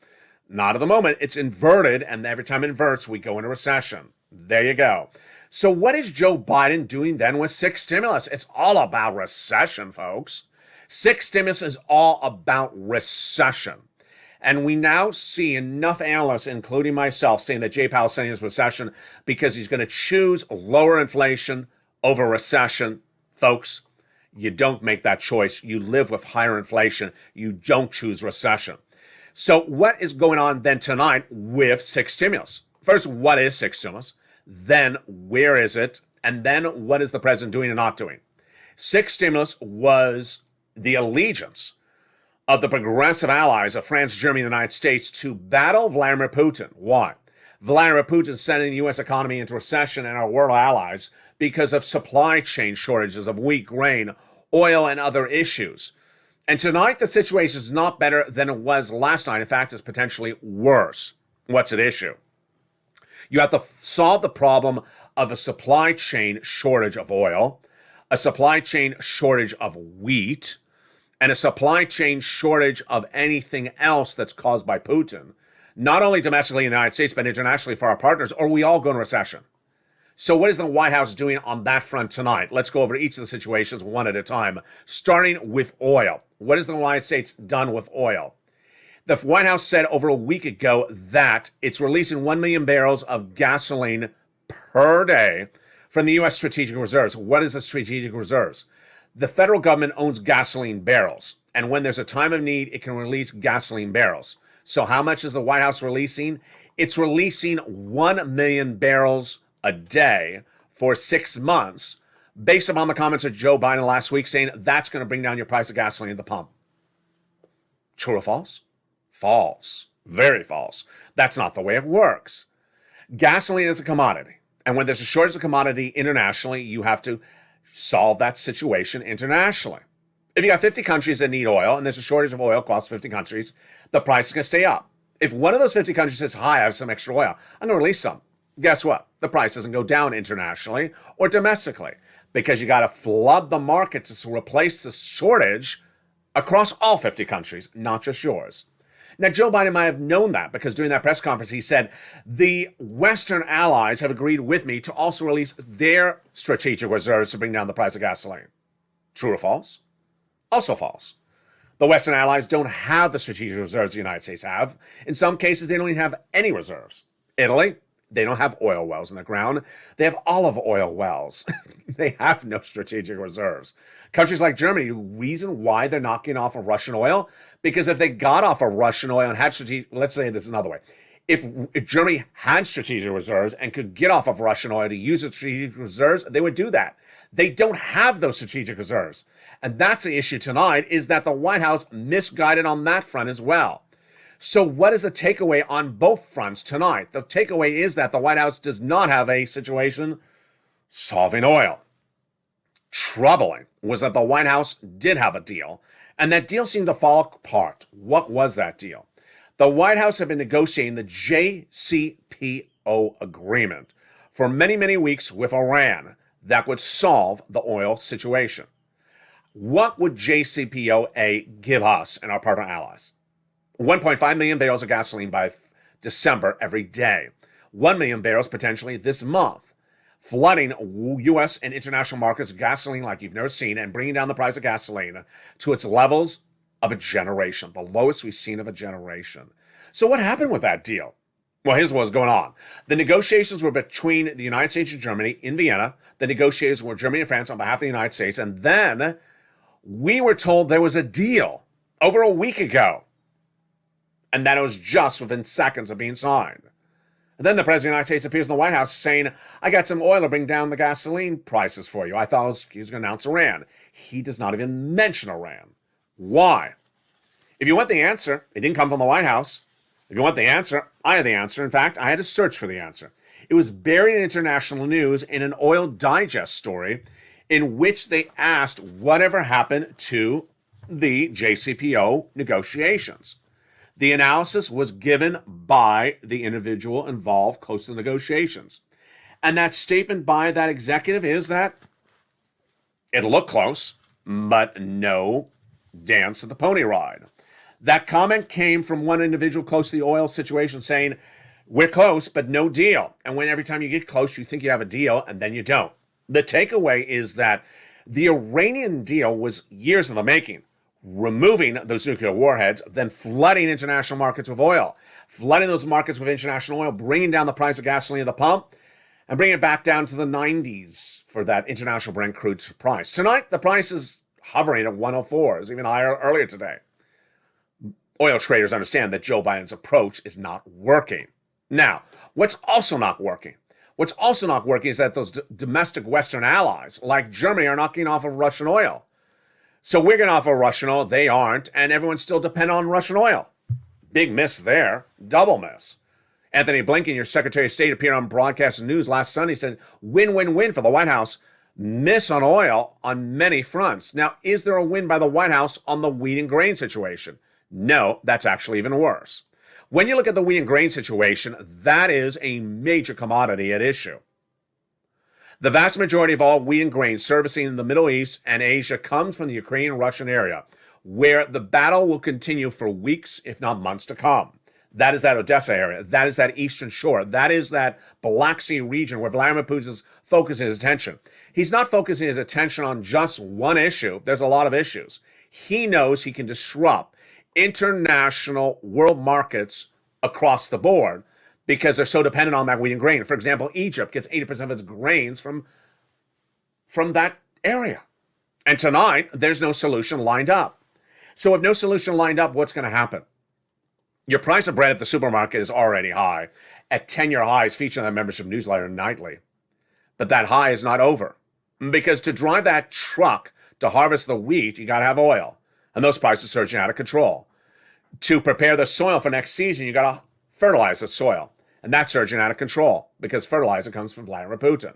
Not at the moment. It's inverted, and every time it inverts, we go into recession. There you go. So what is Joe Biden doing then with 6 stimulus? It's all about recession, folks. 6 stimulus is all about recession. And we now see enough analysts, including myself, saying that Jay Powell's saying is recession because he's going to choose lower inflation over recession. Folks, you don't make that choice. You live with higher inflation. You don't choose recession. So what is going on then tonight with 6 stimulus? First, what is 6 stimulus? Then, where is it? And then, what is the president doing and not doing? 6 stimulus was the allegiance of the progressive allies of France, Germany, and the United States to battle Vladimir Putin. Why? Vladimir Putin sending the U.S. economy into recession and our world allies because of supply chain shortages of wheat, grain, oil, and other issues. And tonight, the situation is not better than it was last night. In fact, it's potentially worse. What's at issue? You have to solve the problem of a supply chain shortage of oil, a supply chain shortage of wheat, and a supply chain shortage of anything else that's caused by Putin, not only domestically in the United States, but internationally for our partners, or we all go into recession. So what is the White House doing on that front tonight? Let's go over each of the situations one at a time, starting with oil. What has the United States done with oil? The White House said over a week ago that it's releasing 1 million barrels of gasoline per day from the U.S. strategic reserves. What is the strategic reserves? The federal government owns gasoline barrels, and when there's a time of need, it can release gasoline barrels. So how much is the White House releasing? It's releasing 1 million barrels a day for 6 months, based upon the comments of Joe Biden last week saying that's going to bring down your price of gasoline at the pump. True or false? False. Very false. That's not the way it works. Gasoline is a commodity. And when there's a shortage of commodity internationally, you have to solve that situation internationally. If you got 50 countries that need oil and there's a shortage of oil across 50 countries, the price is going to stay up. If one of those 50 countries says, hi, I have some extra oil, I'm going to release some. Guess what? The price doesn't go down internationally or domestically because you got to flood the market to replace the shortage across all 50 countries, not just yours. Now, Joe Biden might have known that because during that press conference, he said, the Western allies have agreed with me to also release their strategic reserves to bring down the price of gasoline. True or false? Also false. The Western allies don't have the strategic reserves the United States have. In some cases, they don't even have any reserves. Italy, they don't have oil wells in the ground. They have olive oil wells. They have no strategic reserves. Countries like Germany, the reason why they're not getting off of Russian oil, because if they got off of Russian oil and had strategic, let's say this another way. If Germany had strategic reserves and could get off of Russian oil to use its strategic reserves, they would do that. They don't have those strategic reserves. And that's the issue tonight, is that the White House misguided on that front as well. So what is the takeaway on both fronts tonight? The takeaway is that the White House does not have a situation solving oil. Troubling was that the White House did have a deal, and that deal seemed to fall apart. What was that deal? The White House had been negotiating the JCPO agreement for many, many weeks with Iran that would solve the oil situation. What would JCPOA give us and our partner allies? 1.5 million barrels of gasoline by December every day. 1 million barrels potentially this month. Flooding U.S. and international markets with gasoline like you've never seen and bringing down the price of gasoline to its levels of a generation, the lowest we've seen of a generation. So what happened with that deal? Well, here's what's going on. The negotiations were between the United States and Germany in Vienna. The negotiations were Germany and France on behalf of the United States. And then we were told there was a deal over a week ago. And that it was just within seconds of being signed. And then the President of the United States appears in the White House saying, I got some oil to bring down the gasoline prices for you. I thought he was going to announce Iran. He does not even mention Iran. Why? If you want the answer, it didn't come from the White House. If you want the answer, I had the answer. In fact, I had to search for the answer. It was buried in international news in an Oil Digest story in which they asked whatever happened to the JCPO negotiations. The analysis was given by the individual involved close to the negotiations. And that statement by that executive is that it looked close, but no dance at the pony ride. That comment came from one individual close to the oil situation saying, we're close, but no deal. And when every time you get close, you think you have a deal, and then you don't. The takeaway is that the Iranian deal was years in the making. Removing those nuclear warheads, then flooding international markets with oil. Flooding those markets with international oil, bringing down the price of gasoline at the pump, and bringing it back down to the 90s for that international Brent crude price. Tonight, the price is hovering at 104. It was even higher earlier today. Oil traders understand that Joe Biden's approach is not working. Now, what's also not working? What's also not working is that those domestic Western allies, like Germany, are knocking off of Russian oil. So we're going to offer Russian oil, they aren't, and everyone's still dependent on Russian oil. Big miss there, double miss. Anthony Blinken, your Secretary of State, appeared on broadcast news last Sunday, said win-win-win for the White House, miss on oil on many fronts. Now, is there a win by the White House on the wheat and grain situation? No, that's actually even worse. When you look at the wheat and grain situation, that is a major commodity at issue. The vast majority of all wheat and grain servicing the Middle East and Asia comes from the Ukrainian-Russian area, where the battle will continue for weeks, if not months to come. That is that Odessa area. That is that Eastern Shore. That is that Black Sea region where Vladimir Putin is focusing his attention. He's not focusing his attention on just one issue. There's a lot of issues. He knows he can disrupt international world markets across the board because they're so dependent on that wheat and grain. For example, Egypt gets 80% of its grains from that area. And tonight, there's no solution lined up. So if no solution lined up, what's going to happen? Your price of bread at the supermarket is already high, at 10-year highs featured in that membership newsletter nightly. But that high is not over. Because to drive that truck to harvest the wheat, you got to have oil. And those prices are surging out of control. To prepare the soil for next season, you got to fertilize the soil. And that's surging out of control because fertilizer comes from Vladimir Putin.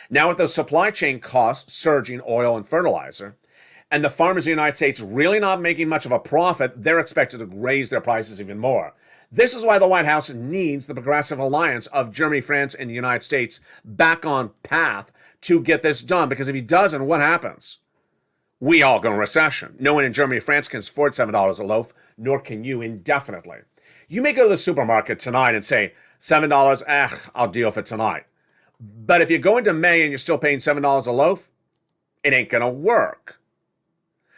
Now with the supply chain costs surging oil and fertilizer, and the farmers in the United States really not making much of a profit, they're expected to raise their prices even more. This is why the White House needs the progressive alliance of Germany, France, and the United States back on path to get this done. Because if he doesn't, what happens? We all go in recession. No one in Germany or France can afford $7 a loaf, nor can you indefinitely. You may go to the supermarket tonight and say, $7, I'll deal for tonight. But if you go into May and you're still paying $7 a loaf, it ain't going to work.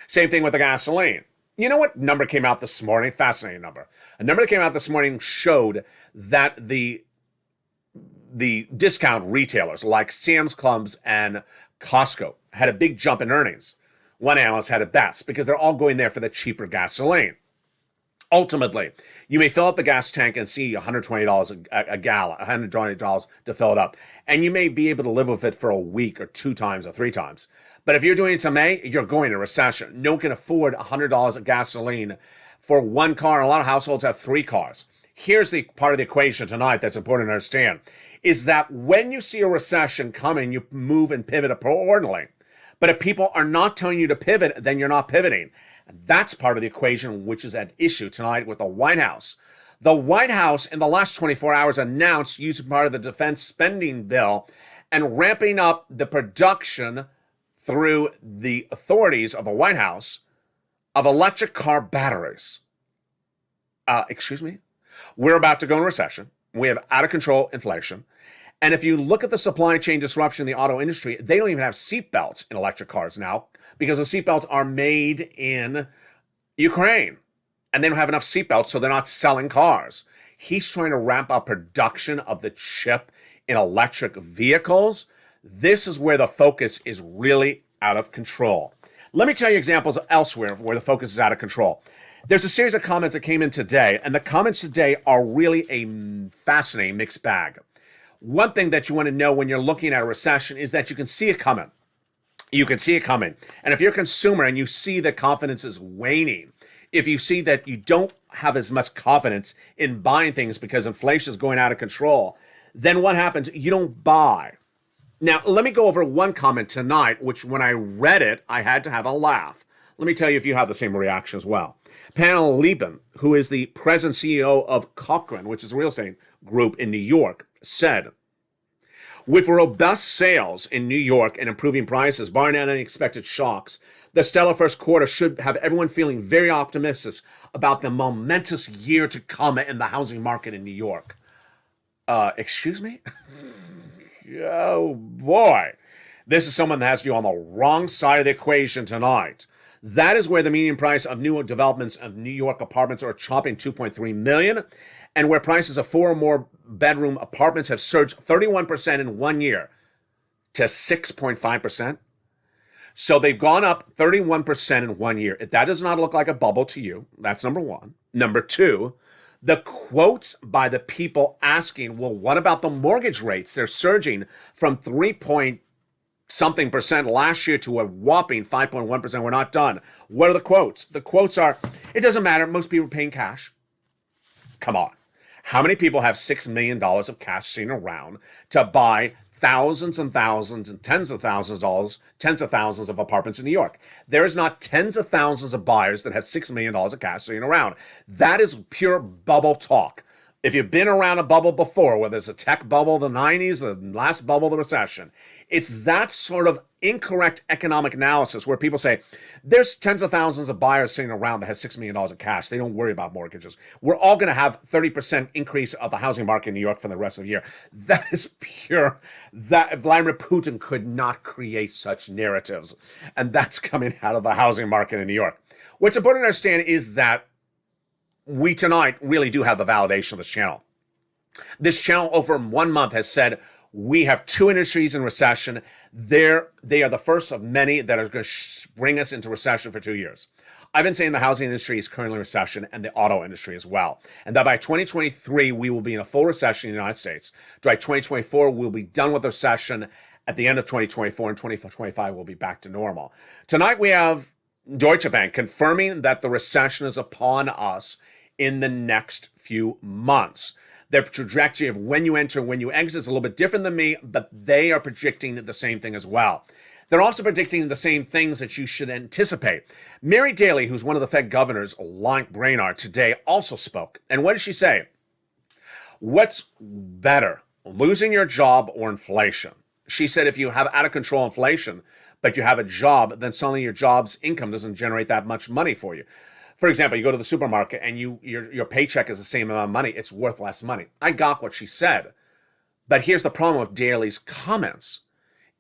Same thing with the gasoline. You know what number came out this morning? Fascinating number. A number that came out this morning showed that the discount retailers like Sam's Clubs and Costco had a big jump in earnings. One analyst had it best because they're all going there for the cheaper gasoline. Ultimately, you may fill up the gas tank and see $120 a gallon, $120 to fill it up. And you may be able to live with it for a week or 2 times or 3 times. But if you're doing it to May, you're going to recession. No one can afford $100 of gasoline for one car. A lot of households have 3 cars. Here's the part of the equation tonight that's important to understand, is that when you see a recession coming, you move and pivot accordingly. But if people are not telling you to pivot, then you're not pivoting. That's part of the equation which is at issue tonight with the White House. The White House in the last 24 hours announced using part of the defense spending bill and ramping up the production through the authorities of the White House of electric car batteries. We're about to go in recession. We have out of control inflation. And if you look at the supply chain disruption in the auto industry, they don't even have seatbelts in electric cars now because the seatbelts are made in Ukraine. And they don't have enough seatbelts, so they're not selling cars. He's trying to ramp up production of the chip in electric vehicles. This is where the focus is really out of control. Let me tell you examples elsewhere where the focus is out of control. There's a series of comments that came in today, and the comments today are really a fascinating mixed bag. One thing that you want to know when you're looking at a recession is that you can see it coming. You can see it coming. And if you're a consumer and you see that confidence is waning, if you see that you don't have as much confidence in buying things because inflation is going out of control, then what happens? You don't buy. Now, let me go over one comment tonight, which when I read it, I had to have a laugh. Let me tell you if you have the same reaction as well. Panel Lieben, who is the president CEO of Cochrane, which is a real estate group in New York, said, with robust sales in New York and improving prices, barring any unexpected shocks, the stellar first quarter should have everyone feeling very optimistic about the momentous year to come in the housing market in New York. Excuse me? Oh boy. This is someone that has you on the wrong side of the equation tonight. That is where the median price of new developments of New York apartments are chopping 2.3 million, and where prices of 4 or more bedroom apartments have surged 31% in 1 year to 6.5%. So they've gone up 31% in 1 year. That does not look like a bubble to you. That's number one. Number two, the quotes by the people asking, well, what about the mortgage rates? They're surging from 3-point-something percent last year to a whopping 5.1%. We're not done. What are the quotes? The quotes are, it doesn't matter. Most people are paying cash. Come on. How many people have $6 million of cash sitting around to buy thousands and thousands and tens of thousands of dollars, tens of thousands of apartments in New York? There is not tens of thousands of buyers that have $6 million of cash sitting around. That is pure bubble talk. If you've been around a bubble before, whether it's a tech bubble, the 90s, the last bubble, the recession, it's that sort of incorrect economic analysis where people say, there's tens of thousands of buyers sitting around that has $6 million of cash. They don't worry about mortgages. We're all going to have 30% increase of the housing market in New York for the rest of the year. That is pure. That Vladimir Putin could not create such narratives. And that's coming out of the housing market in New York. What's important to understand is that we tonight really do have the validation of this channel. This channel over 1 month has said we have 2 industries in recession. They are the first of many that are going to bring us into recession for 2 years. I've been saying the housing industry is currently in recession and the auto industry as well. And that by 2023, we will be in a full recession in the United States. By 2024, we'll be done with the recession. At the end of 2024 and 2025, we'll be back to normal. Tonight, we have Deutsche Bank confirming that the recession is upon us in the next few months. Their trajectory of when you enter and when you exit is a little bit different than me, but they are predicting the same thing as well. They're also predicting the same things that you should anticipate. Mary Daly, who's one of the Fed governors, like Brainard, today also spoke. And what did she say? What's better, losing your job or inflation? She said if you have out of control inflation, but you have a job, then suddenly your job's income doesn't generate that much money for you. For example, you go to the supermarket and your paycheck is the same amount of money. It's worth less money. I got what she said. But here's the problem with Daly's comments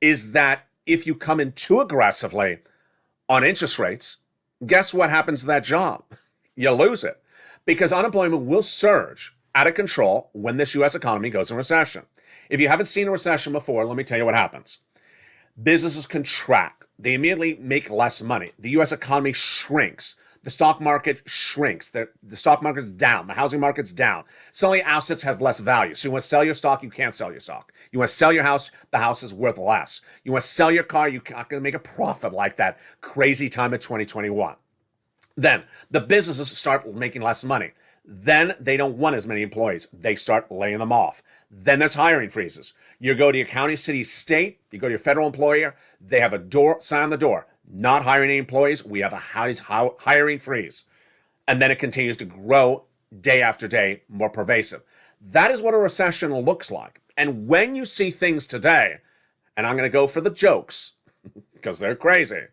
is that if you come in too aggressively on interest rates, guess what happens to that job? You lose it because unemployment will surge out of control when this U.S. economy goes in recession. If you haven't seen a recession before, let me tell you what happens. Businesses contract. They immediately make less money. The U.S. economy shrinks. The stock market shrinks. The stock market's down. The housing market's down. Suddenly assets have less value. So you want to sell your stock, you can't sell your stock. You want to sell your house, the house is worth less. You want to sell your car, you're not going to make a profit like that crazy time of 2021. Then the businesses start making less money. Then they don't want as many employees. They start laying them off. Then there's hiring freezes. You go to your county, city, state, you go to your federal employer, they have a sign on the door. Not hiring any employees, we have a hiring freeze. And then it continues to grow day after day, more pervasive. That is what a recession looks like. And when you see things today, and I'm going to go for the jokes, because they're crazy.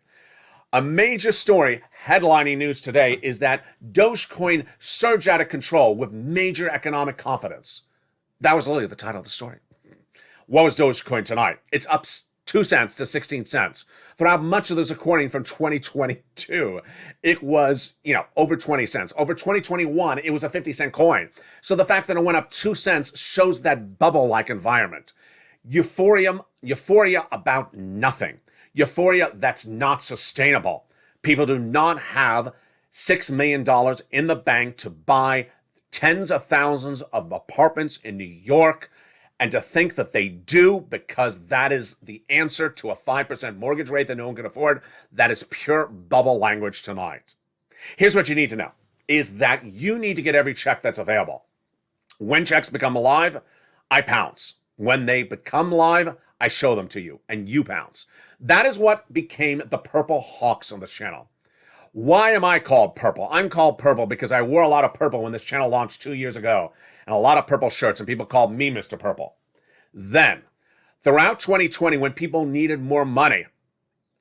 A major story headlining news today is that Dogecoin surged out of control with major economic confidence. That was literally the title of the story. What was Dogecoin tonight? It's up 2 cents to 16 cents. Throughout much of this recording from 2022, it was, over 20 cents. Over 2021, it was a 50-cent coin. So the fact that it went up 2 cents shows that bubble-like environment. Euphoria about nothing. Euphoria that's not sustainable. People do not have $6 million in the bank to buy tens of thousands of apartments in New York, and to think that they do because that is the answer to a 5% mortgage rate that no one can afford, that is pure bubble language tonight. Here's what you need to know, is that you need to get every check that's available. When checks become live, I pounce. When they become live, I show them to you, and you pounce. That is what became the Purple Hawks on this channel. Why am I called purple? I'm called purple because I wore a lot of purple when this channel launched 2 years ago, and a lot of purple shirts, and people called me Mr. Purple. Then, throughout 2020, when people needed more money,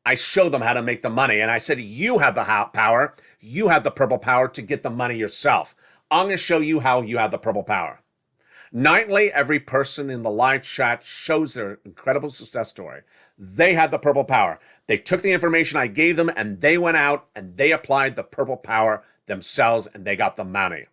I showed them how to make the money, and I said, you have the power, you have the purple power to get the money yourself. I'm going to show you how you have the purple power. Nightly, every person in the live chat shows their incredible success story. They had the purple power. They took the information I gave them, and they went out and they applied the purple power themselves, and they got the money.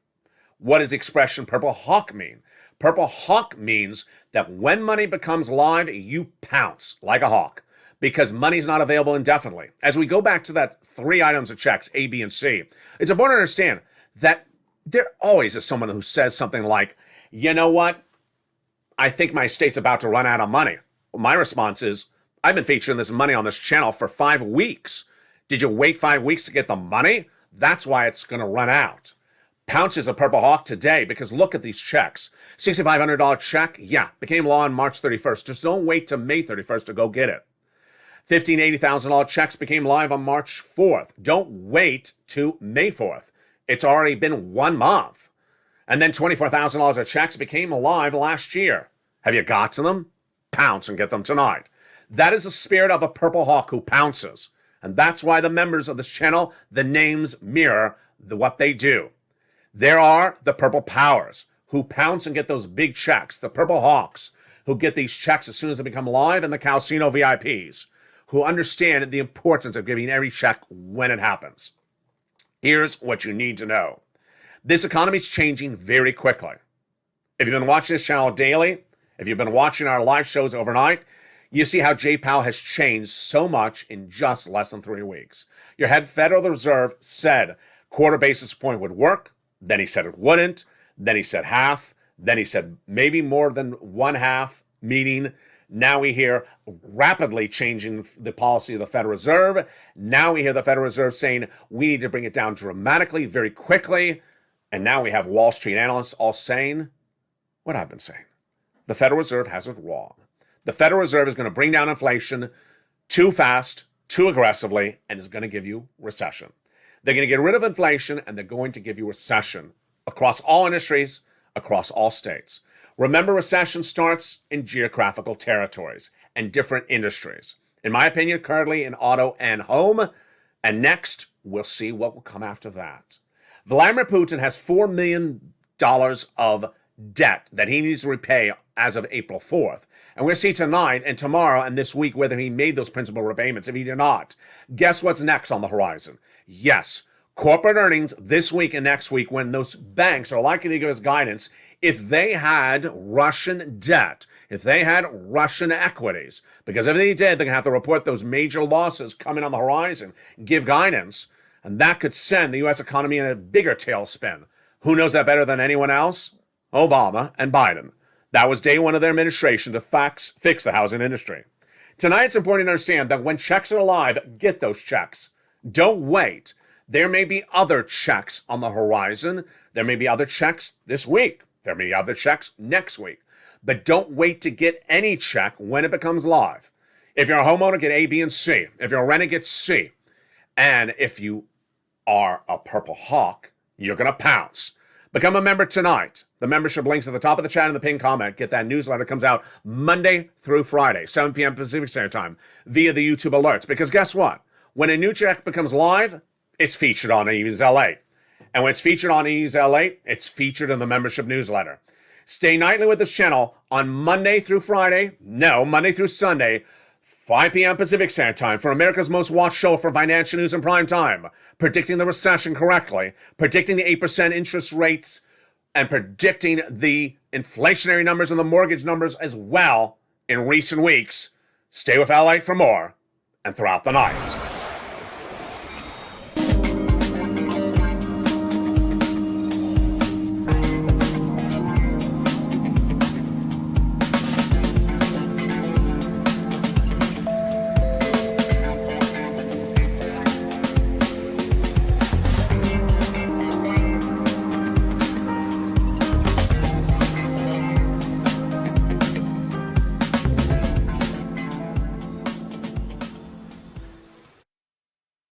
What does the expression Purple Hawk mean? Purple Hawk means that when money becomes live, you pounce like a hawk because money's not available indefinitely. As we go back to that 3 items of checks, A, B, and C, it's important to understand that there always is someone who says something like, you know what? I think my state's about to run out of money. My response is, I've been featuring this money on this channel for 5 weeks. Did you wait 5 weeks to get the money? That's why it's going to run out. Pounce is a Purple Hawk today because look at these checks. $6,500 check, became law on March 31st. Just don't wait till May 31st to go get it. $15,000, $80,000 checks became live on March 4th. Don't wait to May 4th. It's already been 1 month. And then $24,000 of checks became live last year. Have you got to them? Pounce and get them tonight. That is the spirit of a Purple Hawk who pounces. And that's why the members of this channel, the names mirror what they do. There are the Purple Powers who pounce and get those big checks. The Purple Hawks who get these checks as soon as they become live. And the Calcino VIPs who understand the importance of giving every check when it happens. Here's what you need to know. This economy is changing very quickly. If you've been watching this channel daily, if you've been watching our live shows overnight, you see how J-Powell has changed so much in just less than 3 weeks. Your head Federal Reserve said quarter basis point would work. Then he said it wouldn't. Then he said half. Then he said maybe more than 1/2, meaning now we hear rapidly changing the policy of the Federal Reserve. Now we hear the Federal Reserve saying we need to bring it down dramatically, very quickly. And now we have Wall Street analysts all saying what I've been saying. The Federal Reserve has it wrong. The Federal Reserve is going to bring down inflation too fast, too aggressively, and is going to give you recession. They're going to get rid of inflation, and they're going to give you recession across all industries, across all states. Remember, recession starts in geographical territories and different industries. In my opinion, currently in auto and home, and next, we'll see what will come after that. Vladimir Putin has $4 million of debt that he needs to repay as of April 4th. And we'll see tonight and tomorrow and this week whether he made those principal repayments. If he did not, guess what's next on the horizon? Yes, corporate earnings this week and next week, when those banks are likely to give us guidance. If they had Russian debt, if they had Russian equities, because if they did, they're going to have to report those major losses coming on the horizon, give guidance, and that could send the U.S. economy in a bigger tailspin. Who knows that better than anyone else? Obama and Biden. That was day one of their administration to fix the housing industry. Tonight, it's important to understand that when checks are live, get those checks. Don't wait. There may be other checks on the horizon. There may be other checks this week. There may be other checks next week. But don't wait to get any check when it becomes live. If you're a homeowner, get A, B, and C. If you're a renter, get C. And if you are a Purple Hawk, you're going to pounce. Become a member tonight. The membership link's at the top of the chat in the pinned comment. Get that newsletter. It comes out Monday through Friday, 7 p.m. Pacific Standard Time, via the YouTube alerts. Because guess what? When a new check becomes live, it's featured on Ease LA. And when it's featured on Ease LA, it's featured in the membership newsletter. Stay nightly with this channel on Monday through Friday. No, Monday through Sunday. 5 p.m. Pacific Standard Time for America's most watched show for financial news in prime time. Predicting the recession correctly, predicting the 8% interest rates, and predicting the inflationary numbers and the mortgage numbers as well in recent weeks. Stay with LALATE for more and throughout the night.